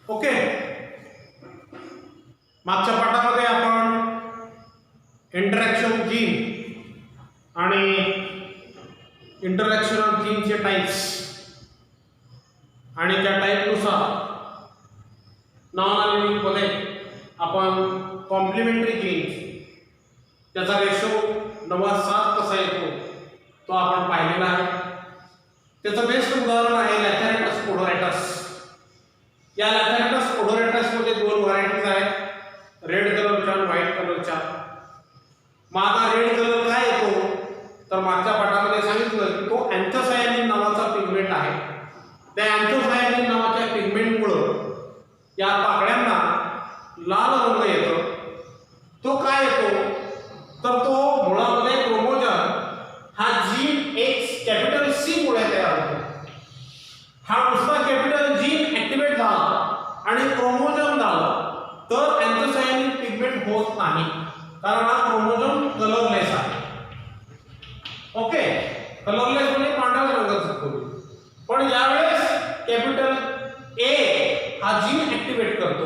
Okay, मागच्या पाठामध्ये आपण interaction gene आणि इंटरॅक्शन ऑफ जीनचे टाइप्स आणि त्या टाइपनुसार नॉन अलिव्हिंग मध्ये आपण कॉम्प्लिमेंटरी जीन्स त्याचा रेशो 9:7 कसा येतो तो आपण पाहिलेला आहे. त्याचं बेस्ट उदाहरण आहे लॅथॅरेटस ओडोरॅटस. या लॅथॅरेटस ओडोरॅटस मध्ये दोन व्हरायटीज आहेत, रेड कलरच्या आणि व्हाईट कलरच्या. माझा रेड कलर काय येतो तर मागच्या पाठामध्ये सांगितलं की तो अँथोसायनिन नावाचा पिगमेंट आहे. त्या अँथोसायनिन नावाच्या पिगमेंटमुळे या पाकळ्यांना लाल रंग येतो. तो काय येतो तर तो मुळामध्ये क्रोमोझोम हा जीन एक्स कॅपिटल सी मुळे तयार होतो. हा नुसता कॅपिटल जीन ऍक्टिव्हेट झाला आणि क्रोमोझोम झाला तर अँथोसायनिन पिगमेंट होत नाही, कारण हा क्रोमोझोम कलरलेस आहे. ओके, कलरलेस म्हणजे पांढऱ्या रंगाचा होतो. पण ज्यावेळेस कॅपिटल ए हा जीन ऍक्टिव्हेट करतो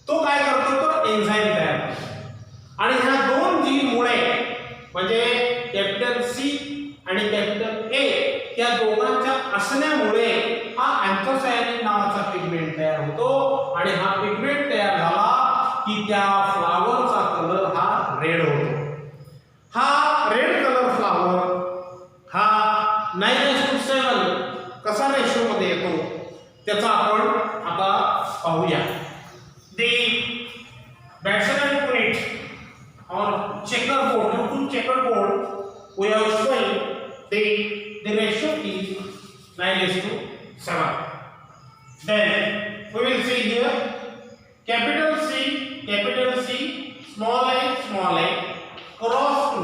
तो काय करतो तर एन्झाईम तयार करतो. आणि ह्या दोन जीन मुळे म्हणजे कॅपिटल सी आणि कॅपिटल ए या दोघांच्या असण्यामुळे हा अँथोसायनिन नावाचा पिगमेंट तयार होतो. आणि हा पिगमेंट तयार झाला की त्या फ्लावरचा कलर हा रेड होतो. हा रेड कलर फ्लावर हा 9:7 कसा रेशो मध्ये येतो त्याचा आपण आता पाहूया. दी बॅटसमॅन unit or checkerboard, due to checkerboard we are showing the ratio is 9:7. Then we will see here capital C, small a, cross to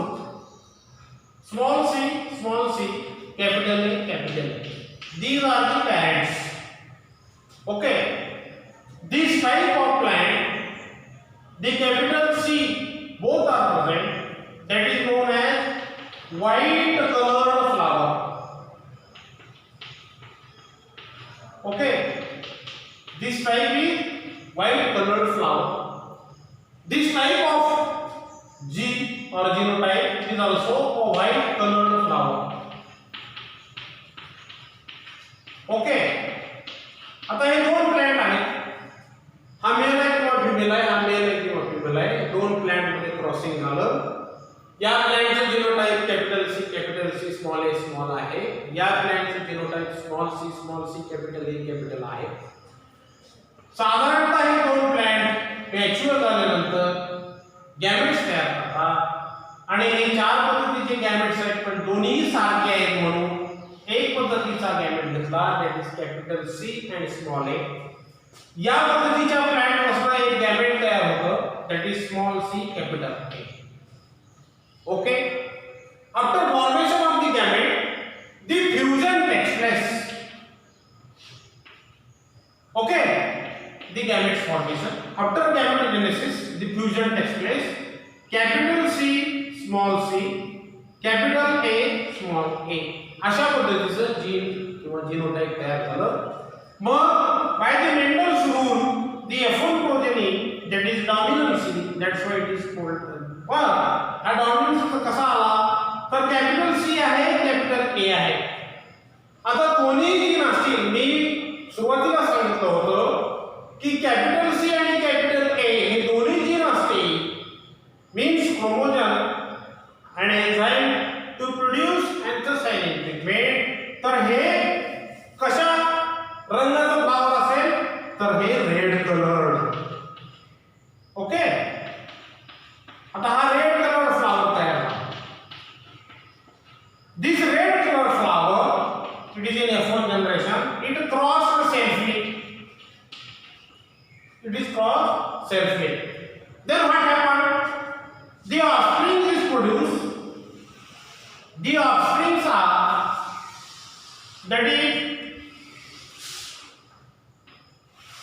small c, capital A. These are the parents. Okay, this type of plant, the capital C both are present, that is known as white colored flower. Okay, this type is white colored flower. This type of gene or genotype is also a white colored flower. Okay, आता हे दोन plant आहेत. हा mail आहे किंवा female आहे, हा mail आहे किंवा फिमेल आहे. दोन प्लांट मध्ये क्रॉसिंग झालं. या प्लांटचं genotype capital C small A small आहे. या प्लांटचं genotype small C capital A आहे. साधारणतः हे दोन प्लांट मॅच्युअर झाल्यानंतर गॅमेट्स तयार करतात आणि हे चार पद्धतीचे गॅमेट्स आहेत, पण दोन्ही सारखे आहेत म्हणून एक पद्धतीचा गॅमेट घेतला, that is capital C and small A. या पद्धतीच्या प्लांट पासून एक गॅमेट तयार होतं, that is small C capital A. Okay, after formation of the gamete the fusion takes place. Okay, the gamete formation after gametogenesis the fusion takes place. Capital C small C, capital A small A, अशा पद्धतीचं gene किंवा genotype तयार झालं. मग by the Mendel's rule the F1 progeny that is dominancy, that's why it is called. पण हा dominance कसा आला तर कॅपिटल सी आहे कॅपिटल ए आहे. आता कोणीही जीन असतील, मी सुरुवातीला सांगितलं होतं की कॅपिटल सी आणि कॅपिटल ए हे दोन्ही जीन असतील means chromosome and enzyme to produce anthocyanin pigment. तर हे कशा रंगाचं फ्लावर असेल तर हे रेड कलर. ओके, आता हा रेड कलर फ्लावर तयार झाला. This red colour flower it is in F1 generation, it cross selfly, it is crossed selfly. Then what happened? The offspring is produced. The offsprings are, that is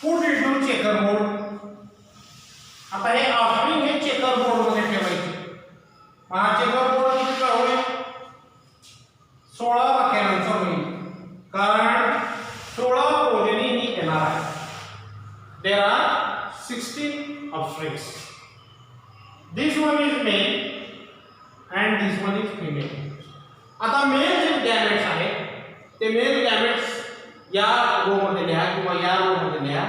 put into checkerboard. आता हे offspring हे chequerboard मध्ये ठेवायचे. हा chequerboard किती होईल 16 वाक्यांचा होईल, कारण 16 प्रोजेनी ही येणार आहे. there are 16 offsprings. This one is male and this one is female. आता मेल जे गॅमेट्स आहेत ते मेल गॅमेट्स या रो मध्ये लिहा किंवा या रो मध्ये लिहा.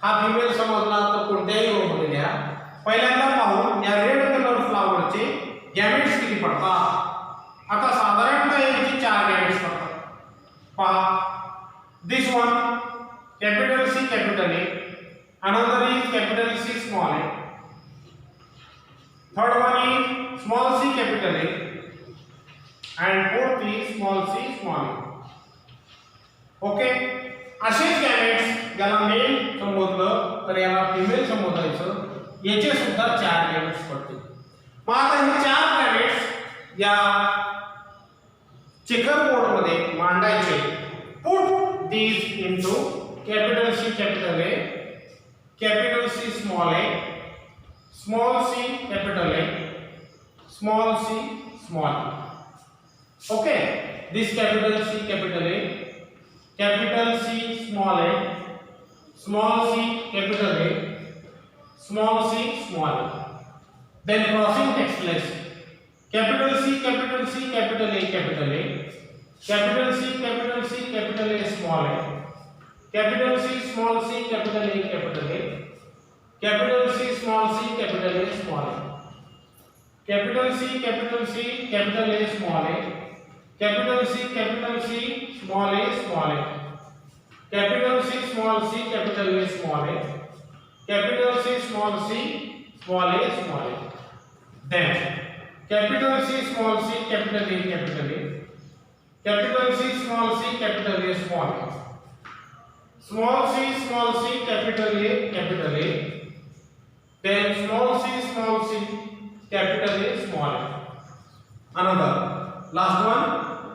हा फिमेल समजला तर कोणत्याही रो मध्ये लिहा. पहिल्यांदा पाहू या रेड कलर फ्लावरचे गॅमेट्स किती पडतात. आता साधारणतः याचे 4 गॅमेट्स पडतात. पहा this one capital C capital A, another is capital C small A, third one is small C capital A and fourth is small c small a. Okay, असेच gametes ज्याला male संबोधलं तर याला फिमेल संबोधायचं. याचे सुद्धा 4 gametes पडतील. मग आता हे 4 गॅमेट्स या चेकर बोर्ड मध्ये मांडायचे. Put these into capital C capital A, capital C small a, small c capital A, small c small a. Okay, this capital C capital A, capital C small a, small c capital A, small c small a. Then crossing takes place. Capital C capital C capital A capital A, capital C capital C capital A small a, capital C small c capital A capital A, capital C small c capital A small a, capital C capital C capital A small a, capital C capital C small a small a, capital C small c capital A small a, capital C small c small a small a. Then capital C small c capital A capital A, capital C small c capital A small a, small c small c capital A capital A, then small c capital A small a. Another last one,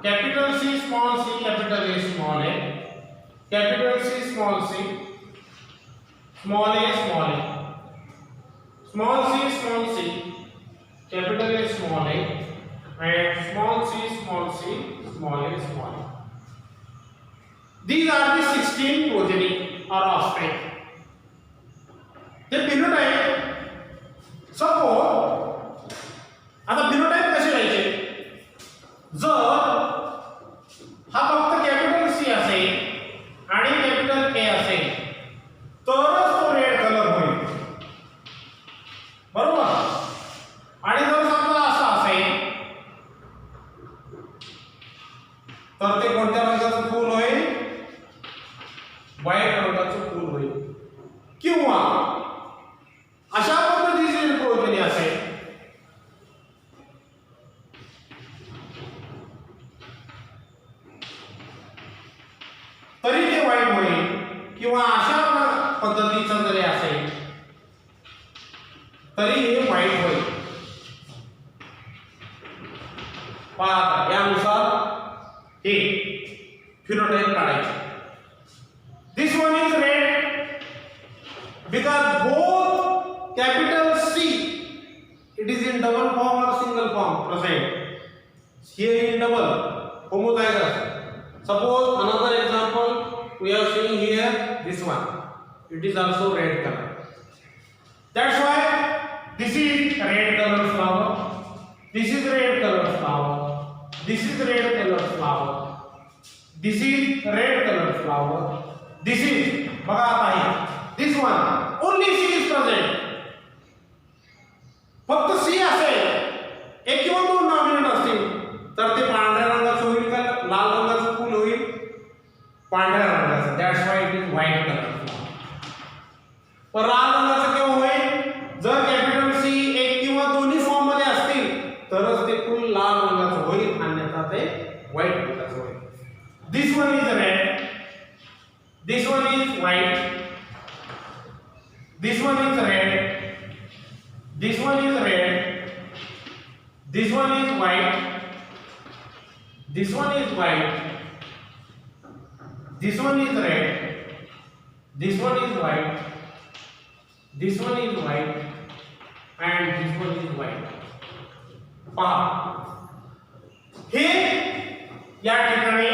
capital C small c capital A small a, capital C small c small a small a, small c capital A small a, and small c small a small a. These are the 16 progeny or offspring. The phenotype, suppose आता phenotype कसे लिहायचे. जर हा फक्त capital C असेल आणि capital ए असेल तरच तो रेड कलर होईल, बरोबर. आणि जर समजा असा असेल तर ते कोणत्या रंगाचं फूल होईल, व्हाईट रंगाचं फूल होईल. किंवा अशा पद्धतीची प्रोजेनी असेल तरी ते व्हाईट होईल. किंवा अशा पद्धतीचं जरी असेल तरी हे व्हाईट होईल. पहा यानुसार हे फिनोटाइप काढायचे. This one is red because both capital C it is in double form और single form present. here in double homozygous. Suppose another example we are seeing here, this one, it is also red color. That's why this is red color flower, this is red color flower, this is red color flower, this is red color flower, this is बघा आता आहे this one only C is present. फक्त C असेल, एक किंवा दोन nominate असतील तर ते पांढऱ्या रंगाचं होईल का लाल रंगाचं फूल होईल, पांढऱ्या रंगाचं. That's why it is white colour. पण लाल रंगाचं केव्हा होईल, जर कॅपिटल सी एक किंवा दोन्ही फॉर्म मध्ये असतील तरच ते फूल लाल रंगाचं होईल, अन्यथा ते व्हाईट रंगाचं होईल. This one is red, this one is white, this one is red, this one is red, this one is white, this one is white, this one is red, this one is white, this one is white, and this one is white. पहा हे या ठिकाणी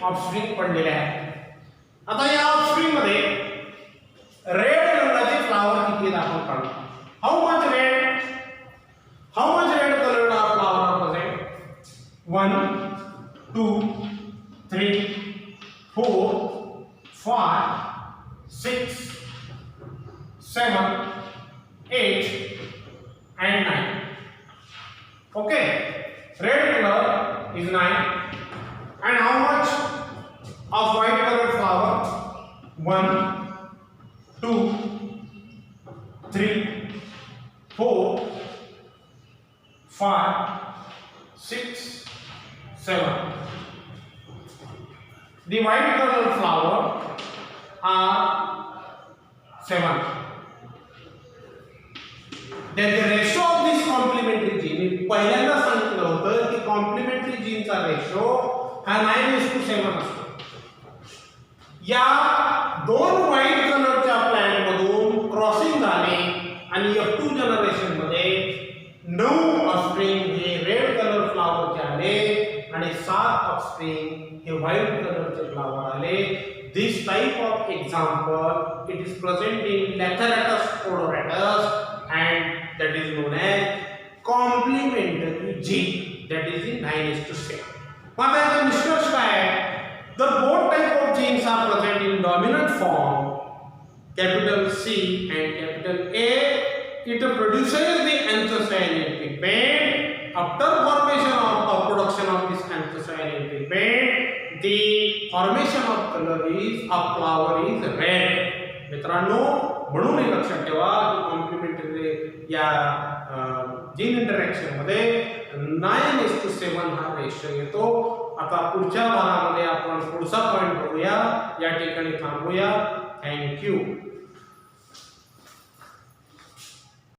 offspring पडलेले आहे. आता या offspring मध्ये red 4, 5, 6, 7, 8 and 9. Okay, red color is 9. And how much of white colored flower? 1, 2, 3, 4, 5, 6, 7. The white colored flower are 7. Then the ratio of this complementary gene, पहिल्यांदा सांगितलं होतं की कॉम्प्लिमेंटरी जीनचा रेशो हा 9:7 असतो. या दोन व्हाईट कलरच्या प्लांट मधून क्रॉसिंग झाले आणि F2 जनरेशन मध्ये 9 ऑफस्प्रिंग हे रेड कलर फ्लावरचे आले आणि 7 ऑफस्प्रिंग हे व्हाईट कलरचे फ्लावर आले. This type of example it is present in Lathyrus odoratus and that is known as complementary gene, that is in 9:7. आता याचा निष्कर्ष काय आहे? The both type of genes are present in dominant form, capital C and capital A. It produces the anthocyanin pigment. After formation of or production of this anthocyanin pigment, the formation of color is of flower is red. मित्रांनो, म्हणून हे लक्षात ठेवा की complementary या gene interaction मध्ये 9:7 हा ratio येतो. आता पुढच्या भागामध्ये आपण पुढचा पॉइंट बघूया. या ठिकाणी थांबूया. थँक्यू.